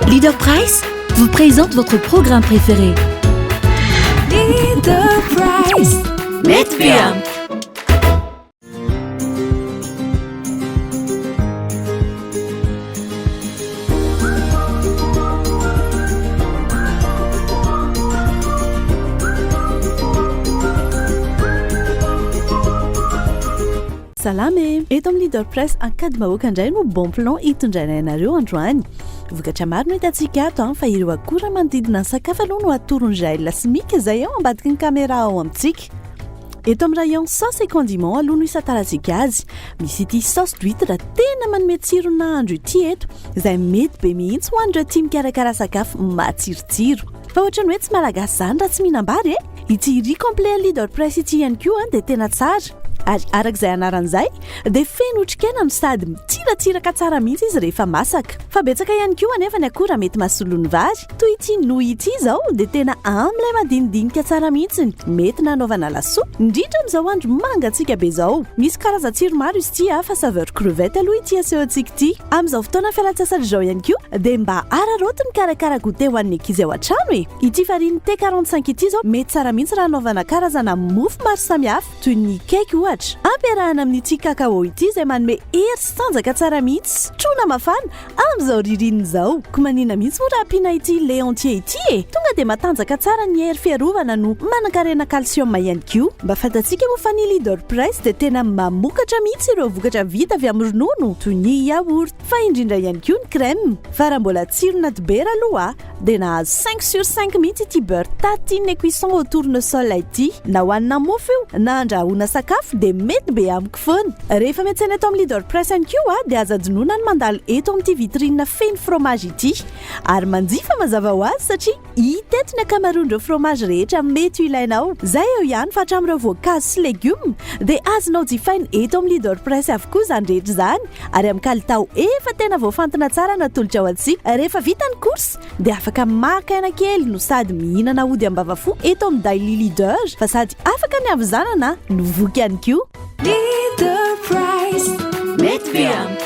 Leader Price vous présente votre programme préféré. Leader Price. Mety be ampy. Salame, eto amin'ny Leader Price ankady mahoaka indray no bon plan hitondraina ianareo androany. Vokatra maro no hitantsika ato fa ireo akora manodidina ny sakafo aloha no atoron Jaël Lasmika izay ao ambadiky ny caméra ao amintsika. Eto amin'ny rayon sauce et condiment aloha no hisantarantsika azy. Misy ity sauce d'huître tena manome tsiro nahandro ity eto, izay mety be mihitsy ho an'ireo tia mikarakara sakafo matsirotsiro. Fa ohatrany hoe tsy malagasy zany raha tsy mihinam-bary ity riz complet Leader Price ity ihany koa dia tena tsara. Ary arak'izay anaran'izay dia feno otrikaina no sady mitsiratsiraka tsara mihitsy izy rehefa masaka. Fa betsaka ihany koa anefa ny akora mety mahasolo ny vary. Toy ity nouille ity izao dia tena amin'ilay madinidinika tsara mihitsy, mety nanaovana lasopy indrindra amin'izao andro mangatsika be izao. Misy karazan-tsiro maro izy ity fa saveur crevette aloha ity asehontsika ity. Amin'izao fotoana fialan-tsasatra izao ihany koa dia mba araraoty ny karakara goûter ho an'ny ankizy ao an-trano ity farine T45 ity izao mety tsara mihitsy raha anaovana karazana mofo maro samihafa toy ny cake ampiarahana amin'ity kakao ity izay manome hery sy tanjaka tsara mihitsy. Trona mafana amin'izao ririnina izao. Ko manina mihitsy moa raha ampiana ity lait entier ity tonga dia matanjaka tsara ny hery fiarovana no manan-karena calcium ihany koa. Mba fantatsika moa fa ny Leader Price dia tena mamokatra mihitsy ireo vokatra vita avy amin'ny ronono toy ny yaourt, fa indrindra ihany koa ny crème. Fa raha mbola tsirona dibera aloha dia nahazo 5/5 mihitsy ity beurre tartine cuisson au tournesol ity. Na hohanina mofo io na andrahoana sakafo dia mety be amiko foana. Rehefa miantsena eto amin'ny Leader Price ihany koa dia aza adinoina ny mandalo eto amin'ity vitrine feno fromage ity. Ary manjifa mazava ho azy satria hita eto ny akamaroan'ireo fromage rehetra mety ho ilainao. Zay eo ihany fa hatramin'ireo voankazo sy legioma dia azonao jifaina eto amin'ny Leader Price avokoa izany rehetra izany. Ary amin'ny kalitao efa tena voafantina tsara natolotra ao antsika. Rehefa vita ny course dia afaka maka aina kely no sady mihinana ody ambavafo eto amin'ny Daily Leader, fa sady afaka ny avizanana no voky ihany koa. Leader Price. Mety be ampy.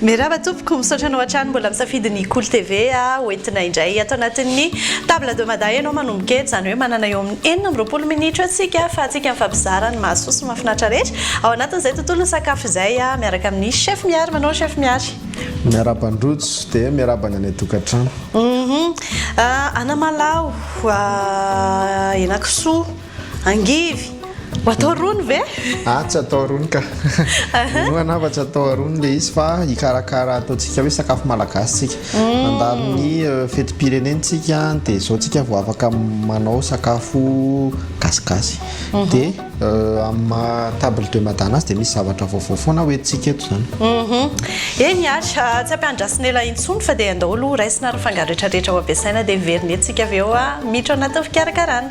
Mirava tompoko misaotra anao an-trano mbola misafidy ny Cool TV hoentina indray ato anatin'ny table de mada ianao manomboka eto, izany hoe manana eo amin'ny 4 minitra atsika fa atsika mifampizara ny mahasoa sy mahafinaritra rehetra ao anatin'izay tontolo sakafo izay miaraka amin'ny chef Miary. Manao chef Miary? Miarabandrojo dia miarabany any tokantrano. Anamalaho, henan-kisoa, angivy. Atao rony ve? Tsy atao rony ka. Noana tsy atao rony le izy fa hikarakara ataontsika hoe sakafo malagasy tsika. Mandalo ny fetim-pirenentsika dia izao tsika vao afaka manao sakafo gasigasy. Dia amin'ny table de madana azy dia misy zavatra vaovao foana hoentintsika eto izany. Eny tsy ampiandrasina ela intsony fa dia andao raisina ary fangaro rehetrarehetra ho ampiasaina dia verina etsika avy eo miditra anatin'ny fikarakarana.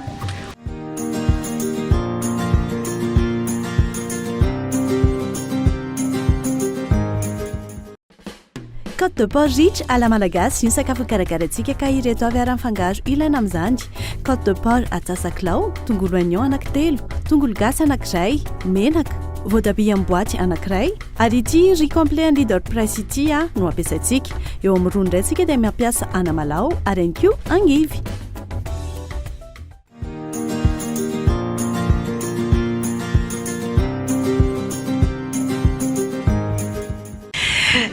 Côte de porc ritra à la malagasy io sakafo karakaratsika ka ireto avy ara-mifangaro ilaina amin'izany. Côte de porc atsasaklao, tongolo oignon anankitelo, tongolo gasy anankiray, menaka, voatabia amin'ny boaty anankiray. Ary ity riz complet Leader Price ity no ampiasaitsika. Eo amin'ny rony indray tsika dia mampiasa anamalaho ary ihany koa angivy.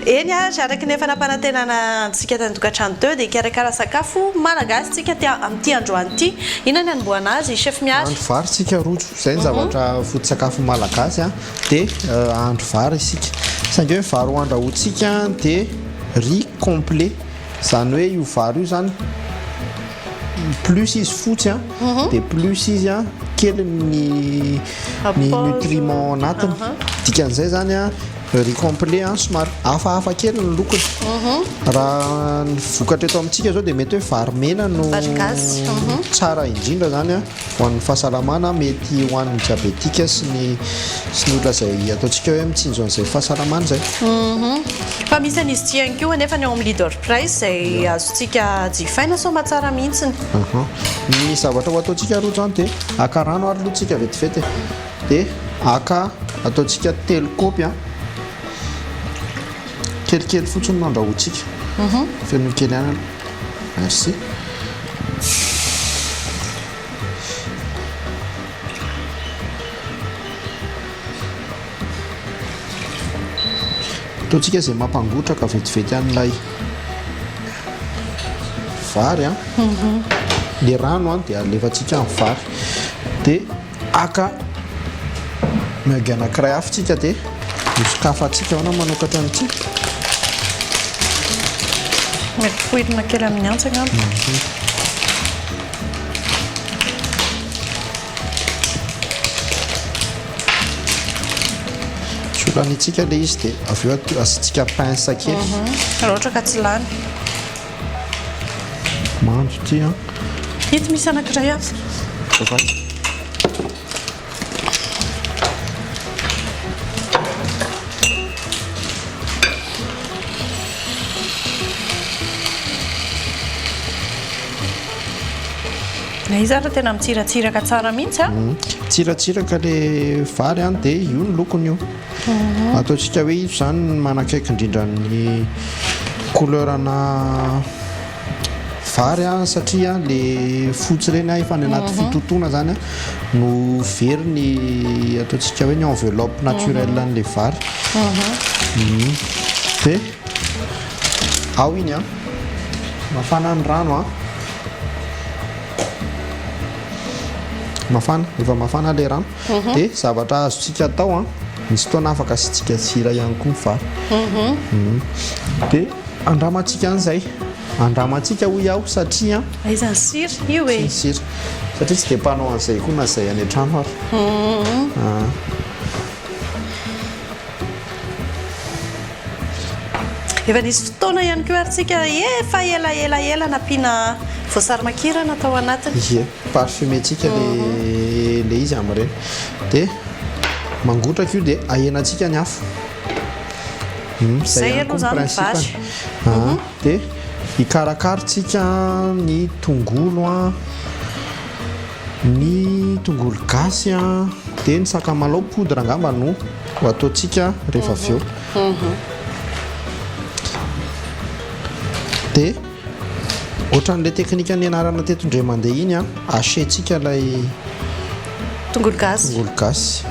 Eny araky nefa nampanantenana antsika tan-tokantrano teo dia karakara sakafo malagasy tsika amin'ity androany ity. Inona ny anomboana azy chef Miary? Andro vary tsika rojo, izay ny zavatra foto-tsakafo malagasy dia andro vary isika. Saingy hoe vary ho andrahoantsika dia riz complet, izany hoe io vary io zany plus izy fotsy dia plus izy kely ny nutriments anatiny. Dikan'izay zany riz complet somary hafahafa kely ny lokony. Raha ny vokatra eto amintsika zao dia mety hoe vary mena no tsara indrindra zany ho an'ny fahasalamana, mety ho an'ny diabetika sy ny olona izay ataontsika hoe mitsinjo an'izay fahasalamana izay. fa misy an'izy ty ihany koa nefa ny ao amin'ny leader price izay azontsika jifaina sao mahatsara mihitsiny ny zavatra ho ataontsika roa zany dia aka rano ary lohantsika vetivety dia aka ataontsika telo kopy a kelikely fotsiny no andrahoantsika fenony kely any merci ataontsika izay mampangotraka vetivety an'ilay vary a le rano a dia alefantsika amin'ny vary dia aka miogy anankiray afitsika dia misokafatsika aona manokatra an'ity mety poirina kely amin'ny antsana solanitsika le izy dia avy eo asitsika pince kely raha ohatra ka tsy lany mandro ty a hity misy anankiray afa izy ara tena mitsiratsiraka tsara mihitsy a tsiratsiraka le vary any dia io ny lokony io ataontsika hoe izo zany manakaiky indrindra ny couleurana vary a satria le fotsy reny a efa ny anaty fitotoana zany a no very ny ataontsika hoe ny enveloppe naturelle an'le vary dia ao iny a mafana ny rano a mafana efa mafana le rano dia zavatra azontsika atao a misy fotoana afaka asitsika sira ihany koa vary dia andramantsika an'izay andramantsika hoy aho satria aizany sira io e sira satria tsy dia mpanao an'izay koa na zay any an-trano ary efa nisy fotoana ihany koa arytsika efa elaelaela nampiana voasary makirana atao anatiny ie parfumentsika le izy amin'ireny dia mangotraka io dia ahenantsika ny afo zay aloha zany vary dia hikarakarotsika ny tongolo a ny tongolo gasy a dia ny sakamalaho poudre angamba no ho ataontsika rehefa avy eo dia ohatran'ilay teknika ny anarana tetondre mandeha iny a asentsika ilay tongolo gasy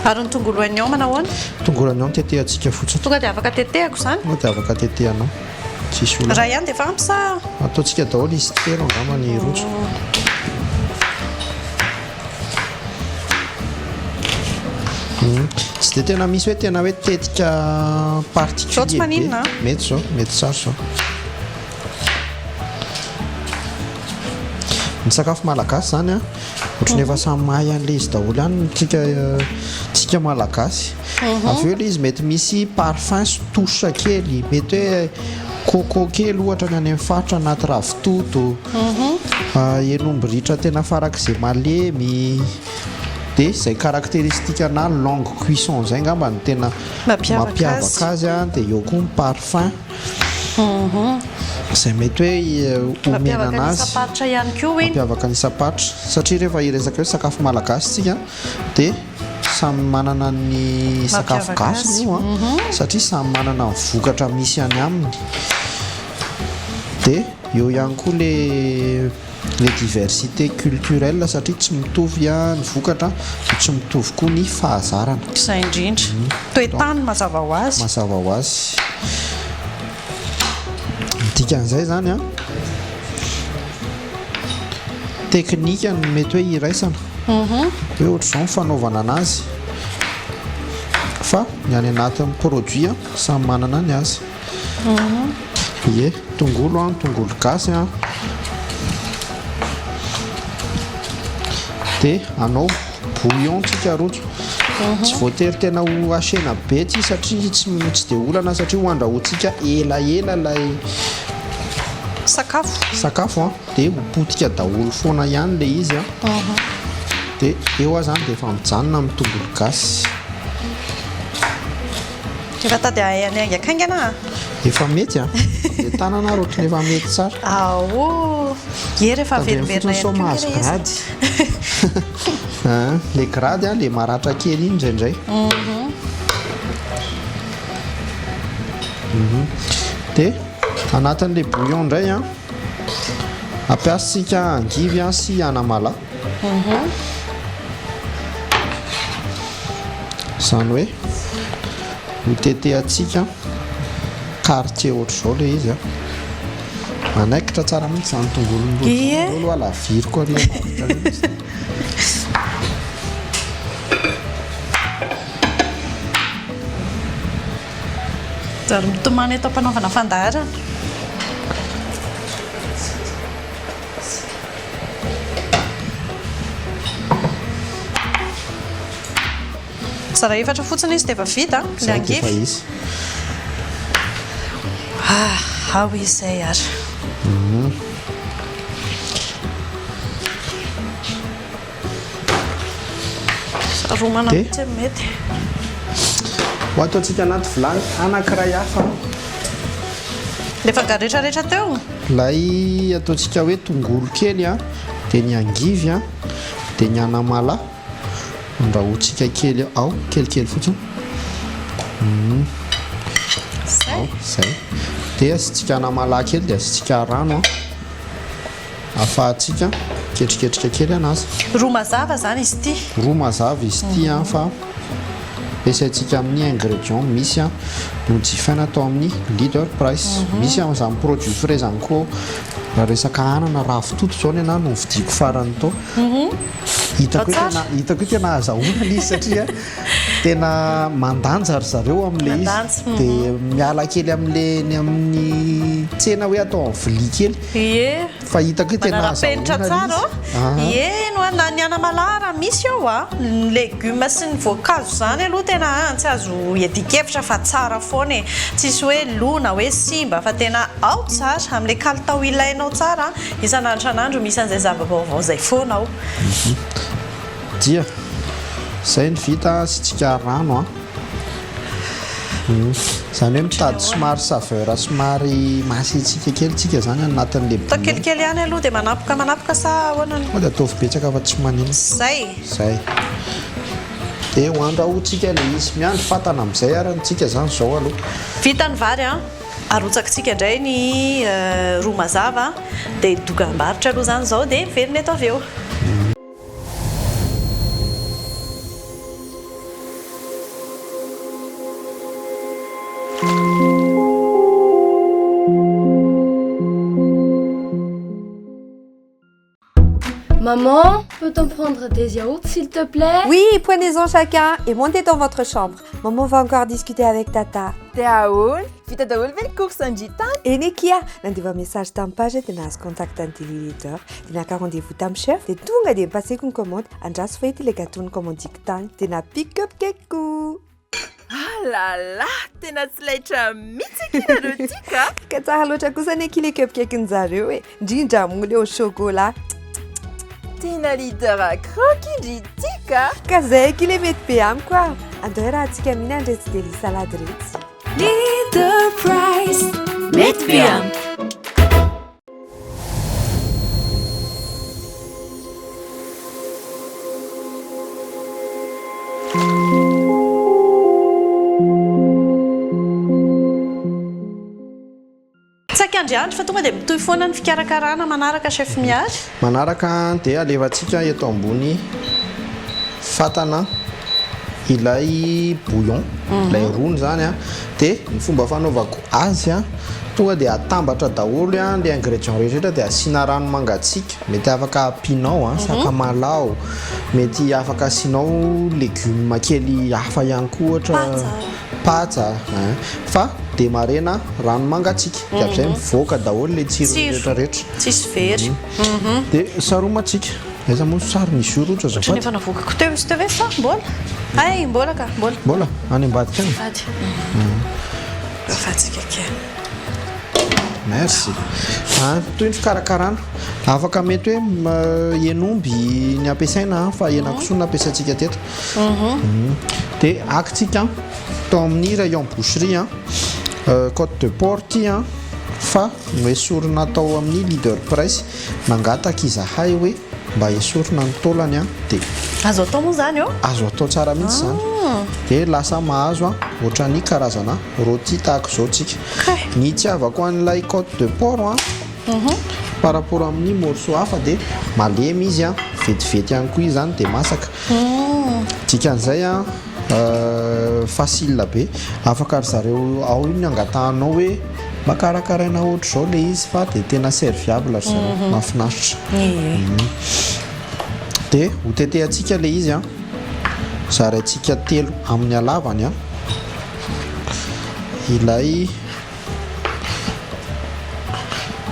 ary ny tongolo oignon manao ahoana tongolo oignon tetehantsika fotsiny tonga dia afaka tetehako zany dia afaka tetehanao tsisy olona raha ihany dia efa ampy sa ataontsika daholo izy telo angamba ny rojo tsy dia tena misy hoe tena hoe tetika particulier mety zao mety tsara zao ny sakafo malagasy zany a ohatrany efa samy mahay an'le izy daholo ihany tsika malagasy avy eo le izy mety misy parfum touche kely mety hoe coco kely ohatra ny any amin'ny faritra anaty ravitoto enomby ritra tena farak'izay malemy dia izay caractéristique na longue cuisson zay ngamba ny tena mampiavaka azy a dia eo koa ny parfum izay mety hoe omena anazy mampiavaka ny sapatra satria rehefa hiresaka hoe sakafo malagasy tsika dia samy manana ny sakafo gasy io a satria samy manana ny vokatra misy any aminy dia eo ihany koa le diversité culturelle satria tsy mitovy a ny vokatra tsy mitovy koa ny fahazarana izay indrindra toetany mazava ho azy dikan'izay zany a teknika no mety hoe iraisana hoe ohatra izao ny fanaovana anazy fa ny any anatin'ny produit a samy manana ny azy ie tongolo gasy a dia anao bouillon tsika rojo tsy voatery tena ho asena be ty satria tsy dia olana satria ho andrahoantsika elaela lay sakafo a dia hopotika daholo foana ihany le izy a dia eo a zany dia efa mijanona amin'ny tongolo gasy efa tady aingakaingana efa mety a de tanana roatra efa mety tsara ao e rehefa veriverina so mahazo grady le grady a le maratra kely iny indraindray de anatin'le bouillon indray a ampiasitsika angivy a sy anamala zany hoe hotetehatsika quartier ohatr'izao le izy a manaikitra tsara mihitsy zany tongololo alaviry koa le zary mitomany eto ampanaovana fandaharana zara efatra fotsiny izy dia efa vita le angivy izy ao izay ary romana mihitsy mety ho ataontsika anaty vilany anankiray hafa lefa garehetrarehetra teo lay ataontsika hoe tongolo kely a dia ny angivy a dia ny anamala andrahotsika kely ao kelikely fotsiny zay dia asitsika anamala kely dia asitsika rano a afahantsika ketriketrika kely anazy roa mazava zany izy ity roa mazava izy ity a fa ampiasaintsika amin'ny ingrédient misy a no jifaina atao amin'ny leader price misy am'izany produit frais zany koa raha resaka anana ravitoto zao ny ana no vidiko farany tao hitako hoe tena azahoana izy satria tena mandanja ry zareo am'le izy dia miala kely am'le ny amin'ny tsena hoe atao amin'ny vilia kely fa hitako hoe tena azahoana izy no ny anamalara misy ao a ny légume sy ny voankazo zany aloha tena tsy azo edikevitra fa tsara foana e tsisy hoe lona hoe simba fa tena ao tsara amin'le kalitao ilainao tsara isan'andro san'andro misy an'izay zava-baovao zay foana ao dia zay ny vita sitsika rano a zany hoe mitady somary saveur somary masitsika kely tsika zany anatin'le atao kelikely ihany aloha dia manapoka sa ahoanany dia ataovy betsaka fa tsy manino zay dia ho andrahotsika le izy miandry fatana amin'izay ary ntsika zany zao aloha vita ny vary a arotsakitsika indray ny roa mazava dia dokambarotra aloha zany zao dia veriny eto avy eo Maman, peut-on prendre des yaourts s'il te plaît? Oui, prenez-en chacun et montez dans votre chambre. Maman va encore discuter avec Tata. Daholo vita daholo ve ny course-ny tany Eny ekia nandeva message tamin'ny page dia nahazo contact ny téléleader dia naka rendez-vous tamin'ny chef dia tonga dia mipaseko ny commande andraso fa ity le gâteau ny commandiko tany dia napik cupcake-ko. Ah là là, tena tsy laitra mihitsy akinareo tika ka tsara loatra kosa ny akile cupcake-ny-zareo e indrindra moule au chocolat tena leader croquis tika ka zay akile mety be amiko a andao raha antsika mihina andretsy deli salade retsy Leader Price. Mety be amiko. andriandry fa tonga dia mitohy foana ny fikarakarana manaraka chef miary manaraka dia alevantsika eto ambony fatana ilay bouillon ilay rony zany a dia ny fomba fanaovako azy a tonga dia atambatra daholo a le ingrédient rehetra dia asiana rano mangatsiaka mety afaka pinao a sakamalaho mety afaka asinao légume kely hafa ihany koa ohatra patsa fa demarena rano mangatsiaka dia am'izay mivoaka daholo le tsiro rehetrarehetra tsisy very dia saromatsika aiza moa sary misy oro ohatra zafady nefa navokako teo izy teo ve sa mbola ay mbola ka mbola any ambadika any afatsika ke merci toy ny fikarakarana afaka mety hoe enomby ny ampiasaina fa hena kisoa no ampiasaintsika teto dia akitsika tao amin'ny rayon boucherie côte de porc ty fa esorina tao amin'ny leader price nangataka izahay hoe mba esorina ny taolany dia azo atao moa zany eo azo atao tsara mihitsy zany dia lasa mahazo ohatra ny karazana rôti tahaka izao tsika ny itiavako an'ilay côte de porc par rapport amin'ny morceau hafa dia malemy izy vetivety ihany koa izy zany dia masaka dikan'izay facile be afaka ry zareo ao iny angatahanao hoe mba karakaraina ohatra izao le izy fa dia tena serviable ry zareo mahafinaritra dia hotetehantsika le izy zaraintsika 3 amin'ny halavany ilay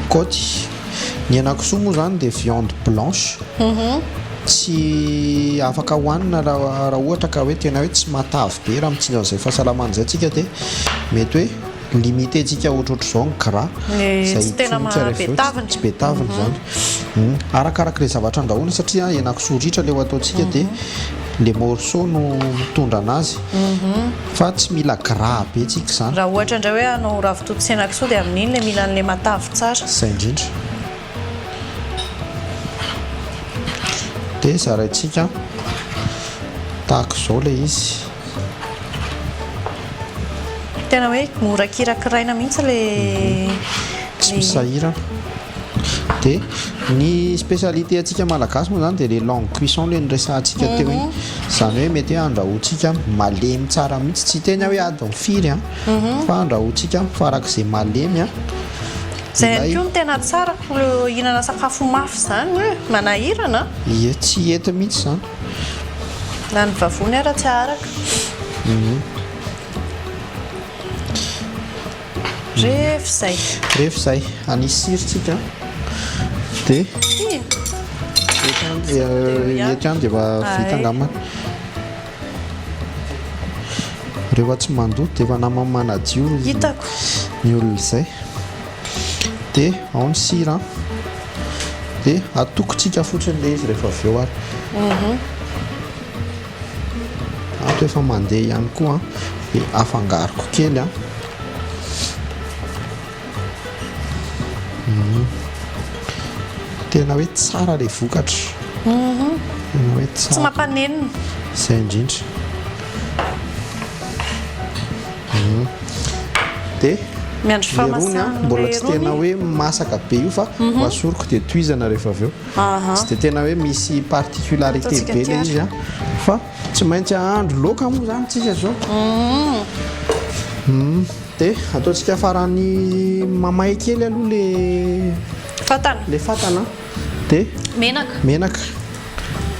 côty ny anakisoa moa zany dia viande blanche tsy afaka hohanina raha ohatra ka hoe tena hoe tsy matavy be raha mitsinjo an'izay fahasalamana zay tsika dia mety hoe limité tsika ohatrohatra izao ny gras tsy tena betavina tsy betavina zany arakaraka le zavatra andrahoana satria henakisoa ritra le ho ataontsika dia le morceau no mitondra anazy fa tsy mila gras be tsika zany raha ohatra indray hoe anao ravitoto sy henakisoa dia amin'iny le mila n'le matavy tsara zay indrindra dia zaraintsika tahaka izao le izy tena hoe mora kirakiraina mihitsy le tsy misahirana dia ny spécialité atsika malagasy moa zany dia le longue cuisson le nyresantsika teo iny zany hoe mety hoe andrahoantsika malemy tsara mihitsy tsy tena hoe adiny firy fa andrahoantsika farak'izay malemy zay ihany koa no tena tsara hihinana sakafo mafy zany hoe manahirana ie tsy ety mihitsy zany na ny vavony ara tsy araka rehefa izay anisy sirytsika dia ety any dia efa vita angamana rehefa tsy mandoto dia efa namamanadio hitako ny olona izay dia ao ny sira dia atokontsika fotsiny le izy rehefa avy eo ary ato efa mandeha ihany koa dia afangaroko kely tena hoe tsara le vokatra tena hoe tsy mampanenina izay indrindra dia miandro famasana mbola tsy tena hoe masaka be io fa asoroko dia toizana rehefa avy eo tsy dia tena hoe misy particularité be le izy fa tsy maintsy ahandro loaka moa zany tsika zao dia ataontsika farany mamay kely aloha le fatana dia menaka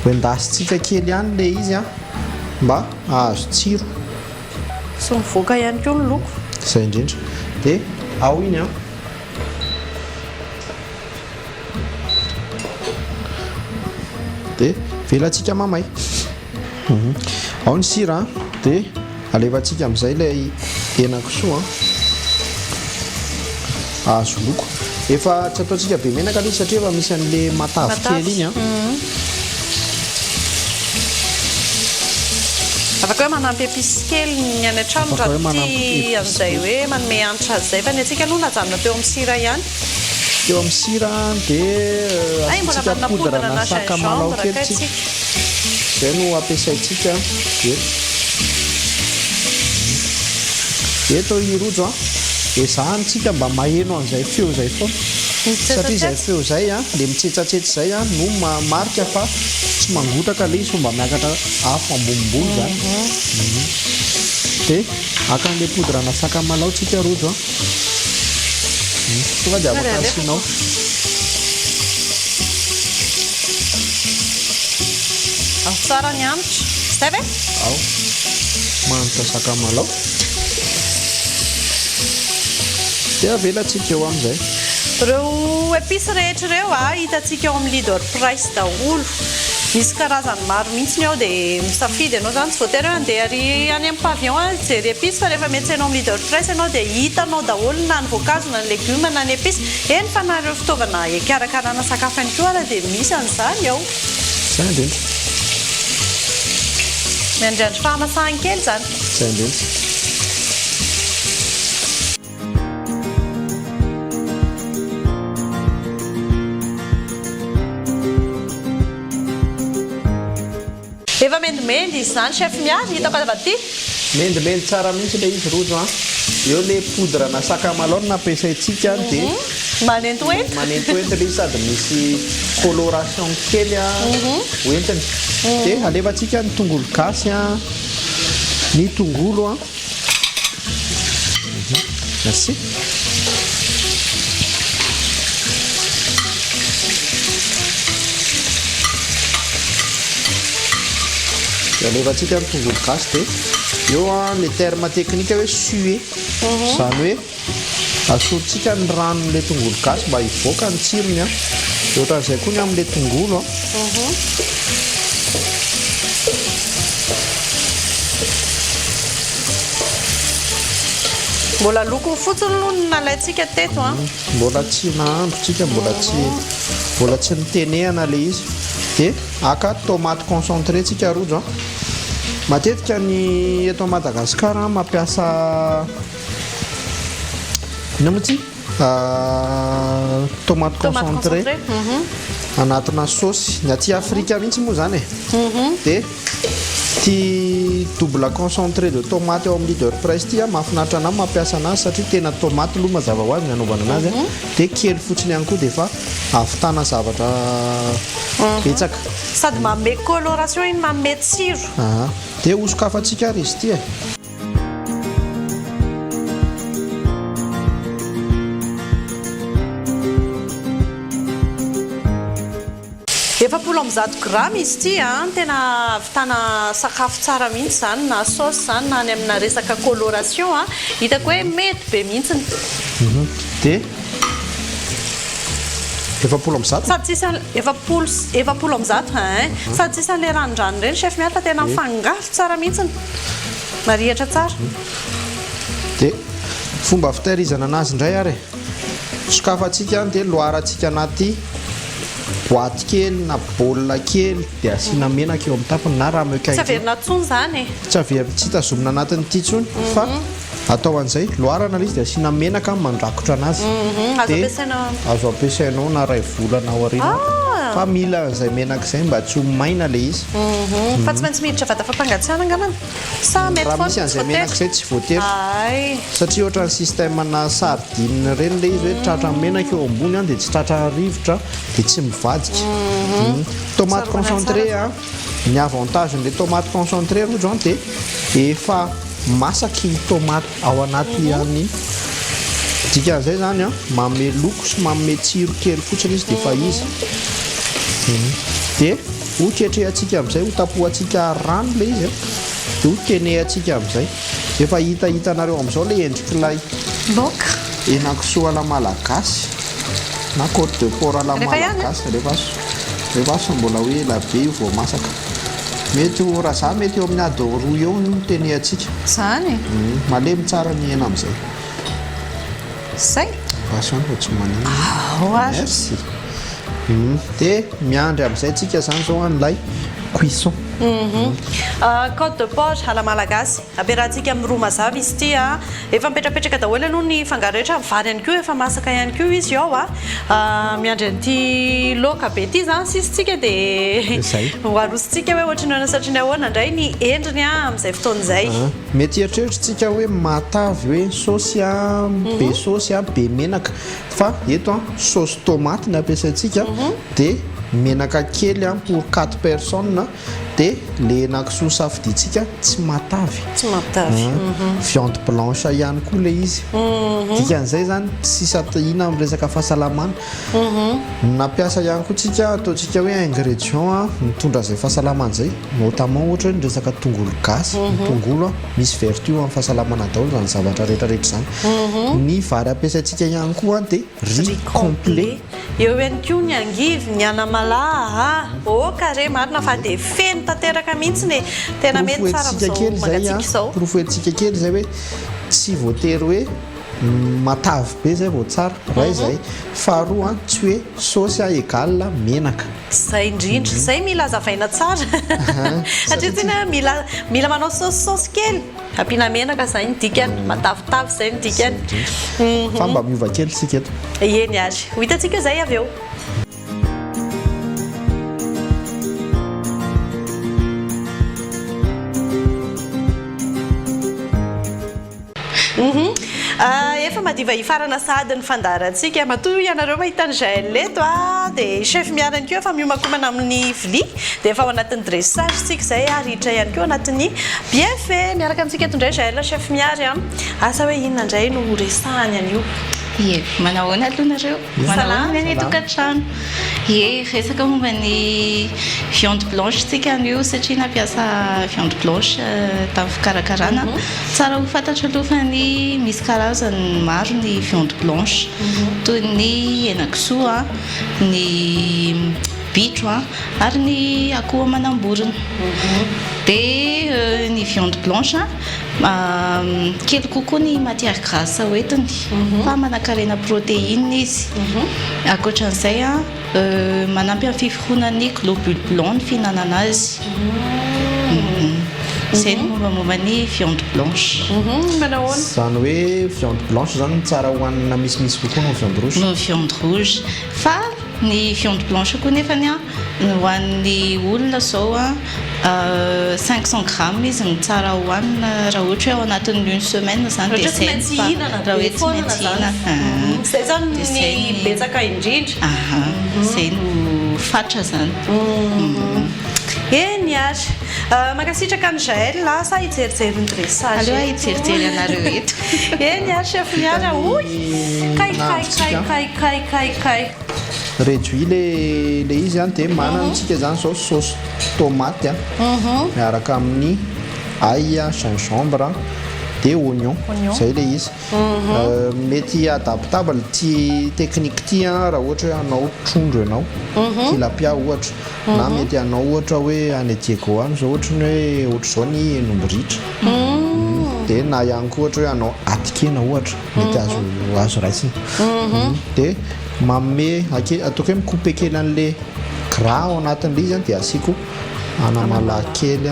hoendasitsika kely ihany le izy mba ahazo tsiro sy mivoaka ihany koa ny loko izay indrindra dia ao iny dia velantsika mamay ao ny sira dia alefantsika amin'izay ilay henakisoa ahazo loko efa tsy ataontsika be menaka aloha satria efa misy an'le matavy kely iny afaka hoe manampy épice kely ny any an-trano raha ty an'izay hoe manome hanitra azy zay fa ny atsika aloha najanona teo amin'ny sira ihany teo amin'ny sira dia asitsika poudre-na sakamalaho kely tsika zay no ampiasaintsika eto irojo ezahanytsika mba maheno an'izay feo zay foana satria izay feo zay le mitsetsatsetsy zay no marika fa tsy mangotraka le izy fomba miakatra afo ambonimbony zany dia akan'le poudre-na sakamalaho tsika rojo tonga dia afaka asinao ao tsara ny hanitra zay ve ao mahanitra sakamalaho dia avelantsika eo amin'izay reo épice rehetra ireo hitantsika eo amin'ny leader price daholo misy karazany maro mihitsy ny ao dia misafidy ianao zany tsy voatery hoe andeha ary any amin'ny pavillon jery épice fa rehefa miantsainao amin'ny leader price ianao dia hitanao daholo na ny voankazo na ny légume na ny épice eny fa nareo fitaovana hikarakarana sakafo ihany koa ara dia misy an'izany ao zay indrindra miandriandry fahamasahany kely zany zay indrindra mendimendy izy zany chef miary hitako avaty mendimendy tsara mihitsy le izy rojo a eo le poudrana sakamalaona nampiasaitsika dia manentoenty manentoenty le izy sady misy coloration kely a hoentiny dia alefatsika ny tongolo gasy a ny tongolo a merci alefatsika ny tongolo gasy dia eo a le terme technique hoe suer zany hoe asoritsika ny ranon'le tongolo gasy mba hivoaka ny tsirony a ohatran'izay koa ny amin'le tongolo a mbola loko fotsiny aloha no nalaintsika teto a mbola tsy nahandrotsika mbola tsy nitenehana le izy dia aka tomate concentré tsika rojo a matetika ny eto Madagasikara mampiasa ina moa ty tomate concentré anatina saosy ny aty Afrika mihitsy moa zany dia ty double concentré de tomate eo amin'ny leader price ty a mahafinaritra anazy mampiasa anazy satria tena tomate aloha mazava ho azy ny anaovana anazy a dia kely fotsiny ihany koa dia efa ahavitana zavatra betsaka sady manome coloration iny manome tsiro dia hosokafantsika ary izy ty e efapolo amby 100 grama izy ty a tena vitana sakafo tsara mihitsy zany na saosy zany na any amina resaka coloration a hitako hoe mety be mihitsiny dia efapolo amby 100 sady tsisy efapolo amby 100 sady tsisy an'le ranondrano ireny chef miary fa tena mifangaro tsara mihitsiny marihatra tsara dia fomba fitahirizana anazy indray ary sokafantsika dia loarantsika anaty boaty kely na baolina kely dia asiana menaka eo amin'ny tapony na raha tsy averina tsony zany tsy tazomina anatiny ity tsony fa atao an'izay loarana le izy dia asiana menaka mandrakotra anazy azo ampiasainao na ray volana ao aoriana fa mila an'izay menaka izay mba tsy ho maina le izy fa tsy maintsy miditra vata fampangatsiahana angalana sa mety raha misy an'izay menaka izay tsy voatery satria ohatra ny système na sardine reny le izy hoe tratra menaka eo ambony a dia tsy tratra rivotra dia tsy mivadika tomate concentré a ny avantage n'le tomate concentré rojo a dia efa masaky tomate ao anaty any dikan'izay zany a manome loko sy manome tsiro kely fotsiny izy dia efa izy dia hoketrehantsika amin'izay ho tapohantsika rano le izy dia ho tenehantsika amin'izay efa hitanareo amin'izao le endrik'ilay henakisoa la malagasy na côte de porc la malagasy rehefa so mbola hoe elabe io vao masaka mety raha za mety eo amin'ny ady roa eo no tenehantsika zany malemy tsara ny hena amin'izay zay vasany fa tsy manino merci dia miandry amin'izay tsika zany zao an'ilay cuisson côte de porc ala malagasy ampiarahantsika amin'ny roa mazava izy ty a efa mipetrapetraka daholo aloha ny fangaro rehetra vary ihany koa efa masaka ihany koa izy ao a miandry an'ity loka be ty zany sisitsika dia hoarositsika hoe ohatrany hoana satria ny ahoana indray ny endriny a amin'izay fotoan'izay mety eritreritritsika hoe matavy hoe saosy a be saosy a be menaka fa eto a saosy tomate ny ampiasaintsika dia menaka kely a pour 4 personnes dia le henakisoa safiditsika tsy matavy viande blanche ihany koa le izy dikan'izay zany tsisy atahina amin'ny resaka fahasalamana nampiasa ihany koa tsika ataontsika hoe ingrédient a mitondra izay fahasalamana zay notamment ohatra hoe ny resaka tongolo gasy tongolo a misy vertu amin'ny fahasalamana daholo zany zavatra rehetrarehetra zany ny vary ampiasaintsika ihany koa dia riz complet eo ihany koa ny angivy ny anamalaha kare marina fa dia feno tanteraka mihitsy ny tena mety tsara amin'izao magatsika izao profentsika kely zay hoe tsy voatery hoe matavy be zay vao tsara raha izay faharoa tsy hoe saosy égale menaka zay indrindra zay mila azavaina tsara satria tsena mila manao saosy kely ampiana menaka zay ny dikany matavitavy zay ny dikany fa mba miova kely tsika eto eny ary ho hitantsika zay avy eo efa madiva ifarana sady ny fandarantsika matoa ianareo mahita ny Jaël eto dia chef miarany koa efa miomakomana amin'ny vilia dia efa ao anatin'ny dressage tsika izay aritra ihany koa anatin'ny bienfait miaraka amintsika eto indray Jaël chef miary asa hoe inona indray no resahany an'io Ie, manahoana aloha nareo manahoana ny tokantrano ie resaka momba ny viande blanche tsika an'io satria nampiasa viande blanche tamin'ny fikarakarana tsara ho fantatra aloha fa ny misy karazany maro ny viande blanche toy ny henakisoa ny bitro ary ny akoho manamborona dia ny viande blanche kely kokoa ny matière grasse hoentiny fa manakarena protéine izy ankoatran'izay manampy amin'ny fiforoana ny globule blanc ny fihinanana azy izay ny mombamomba ny viande blanche zany hoe viande blanche zany tsara hohanina misimisy kokoa no viande rouge no viande rouge fa ny viande blanche koa nefany hoan'ny olona zao 500 grammes izy ny tsara hohanina raha ohatra hoe ao anatin'ny une semaine zany dia zay raha hoe tsy maintsy hihinana izay zany ny betsaka indrindra izay no fatra zany eny ary makasitraka ny Jaël sa hijerijery ny dressage aleo hijerijery anareo eto eny ary chef miara oy kay réduit le izy dia manantsika zany zao sauce tomate miaraka amin'ny ail gingembre dia oignon zay le izy mety adaptable ty technique ty raha ohatra hoe anao trondro ianao tilapia ohatra na mety anao ohatra hoe any Diego any zao ohatra ny hoe ohatra zao ny henomboritra dia na ihany koa ohatra hoe anao atikena ohatra mety azo raisina dia manome ataoko hoe mikope kely an'le gras ao anatin'le izy dia asiako anamala kely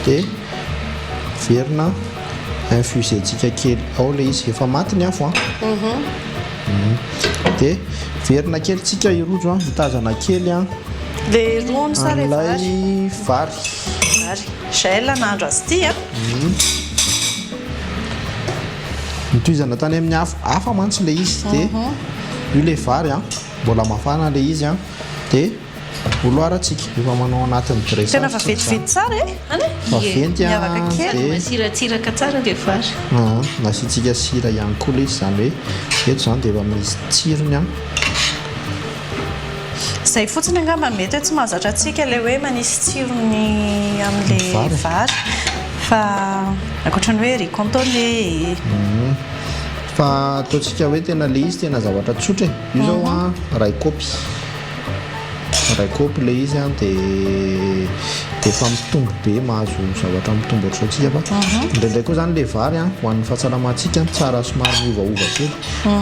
dia verina infusentsika kely ao le izy efa maty ny afo dia verina kely tsika irojo hitazana kely le rony sa an'ilay vary Jaël nandro azy ty mitoizana tany amin'ny hafa mantsy le izy dia io le vary mbola mafana le izy dia oloaratsika efa manao anatin'ny dressage tena fa vetivety tsara vaventy masiratsiraka tsara le vary nasitsika sira ihany koa le izy zany hoe eto zany dia efa misy tsirony izay fotsiny angamba mety hoe tsy mahazatra atsika le hoe manisy tsirony amin'le vary fa ankoatrany hoe riz cantonné fa ataontsika hoe tena le izy tena zavatra tsotra io zao ray kopy le izy dia efa mitombo be mahazo zavatra mitombo ohatr'izao tsika fa indraindray koa zany le vary hoan'ny fahasalamantsika tsara somary miovaova kely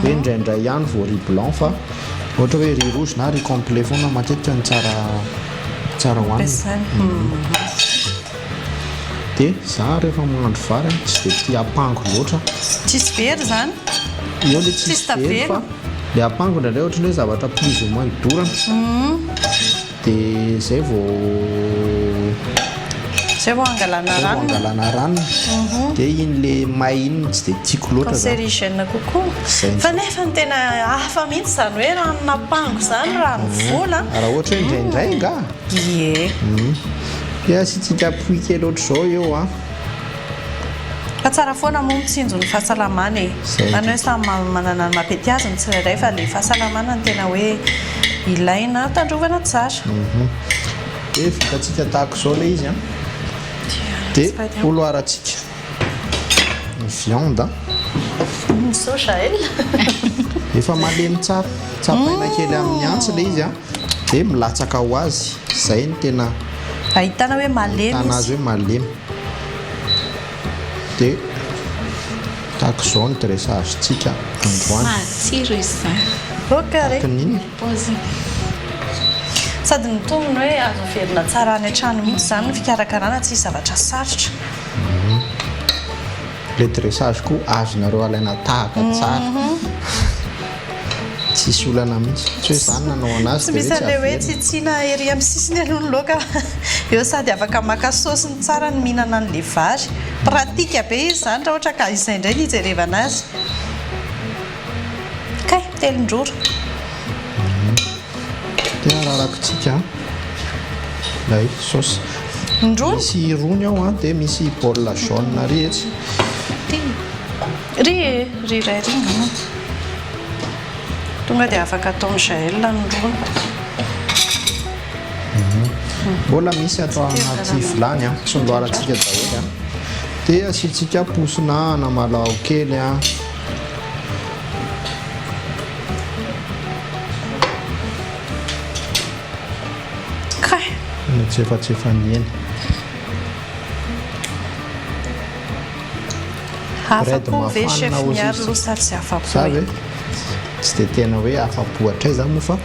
hoe indraindray ihany vao riz blanc fa ohatra hoe riz rouge na riz complet foana matetika ny tsara hoanina dia za rehefa mahandro vary tsy dia tia apango loatra tsisy very zany io le tsisy very fa le apango indraindray ohatra hoe zavatra plus ou moins dorana dia zay vao angalana ranony dia iny le may iny tsy dia tiako loatra cancérigène kokoa fa nefa ny tena hafa mihitsy zany hoe ranonapango zany rano vola raha ohatra hoe indraindray nga dia asitsika poi kely ohatra zao eo fa tsara foana moa mitsinjo ny fahasalamana zany hoe samy manana ny mapety azy ny tsirairay fa le fahasalamana ny tena hoe ilaina tandrovana tsara dia vitatsika tahako zao le izy dia oloaratsika ny viande so Jaël efa malemy tsara tsapaina kely amin'ny antsy le izy dia milatsaka ho azy zay ny tena ahitana hoe malemy azy hoe malemy dia tahako izao ny dressage tsika androany matsiro izy zany akan'iny sady nitomony hoe azo verina tsara any an-trano mihitsy zany ny fikarakarana tsy zavatra sarotra le dressage koa azonareo alaina tahaka tsara tsisy olana mihitsy tsy hoe zany nanao anazy tsy misy an'le hoe tsitsiana ery amin'ny sisiny aloha ny loaka eo sady afaka maka saosiny tsara ny mihinana an'le vary pratika be izy zany raha ohatra ka izay indray ny ijerevana azy kay telon-droro tena rarakitsika lay saosy ndrony misy rony ao a dia misy baolina jaune rihetsy ry ray ry tonga dia afaka atao ny jael ny rony mbola misy atao anaty vilany a sondroarantsika daholo a dia asiantsika posina anamalao kely a kay tsefatsefanieny afapo ve chef miary losa tsy afapo savy tsy dia tena hoe afapohatray zany moa fa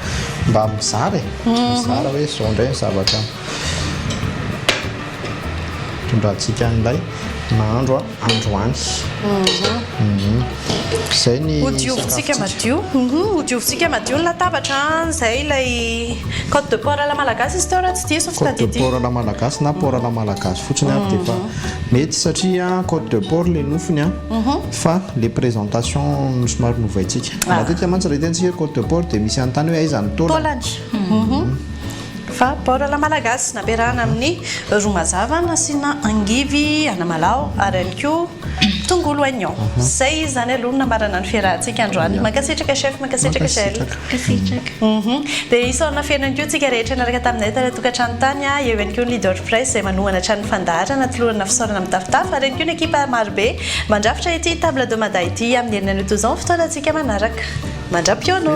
mba mizara mizara hoe zao indray ny zavatra tondratsika an'ilay nahandro androany zay ny hodiovintsika madio hodiovintsika madio ny latabatra zay ilay côte de porc ala malagasy izy teo raha tsy diso côte de porc ala malagasy na porc ala malagasy fotsiny a dia fa mety satria côte de porc le nofony a fa les présentations somary novaitsika matetika mantsy raha hitentsika côte de porc dia misy anontany hoe aizany taolany fa porc ala malagasy nampiarahana amin'ny roa mazava nasiana angivy anamalao ary ihany koa tongolo oignon zay zany aloha namarana ny fiarahantsika androany mankasitraka chef mankasitraka chef dia isaorina fiainany koa tsika rehetra naraka taminay tokantrano tany eo ihany koa ny leader press zay manohana trano fandaharana tolorana fisaorana mitafitafy ary ihany koa ny ekipa marobe mandrafitra ity table de mada ity amin'ny herinany tozan fotoanantsika manaraka mandrapiono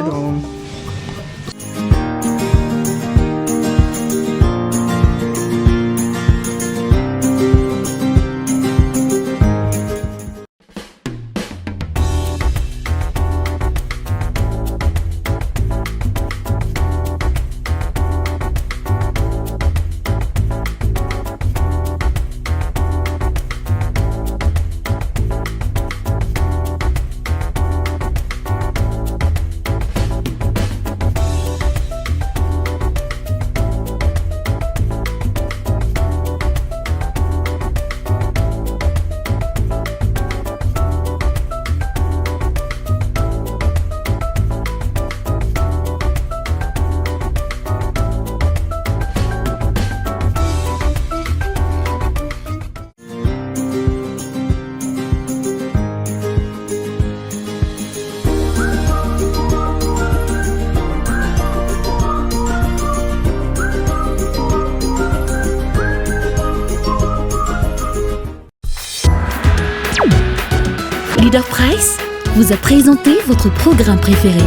Leader Price vous a présenté votre programme préféré.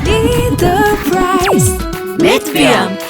Leader Price, Metviam.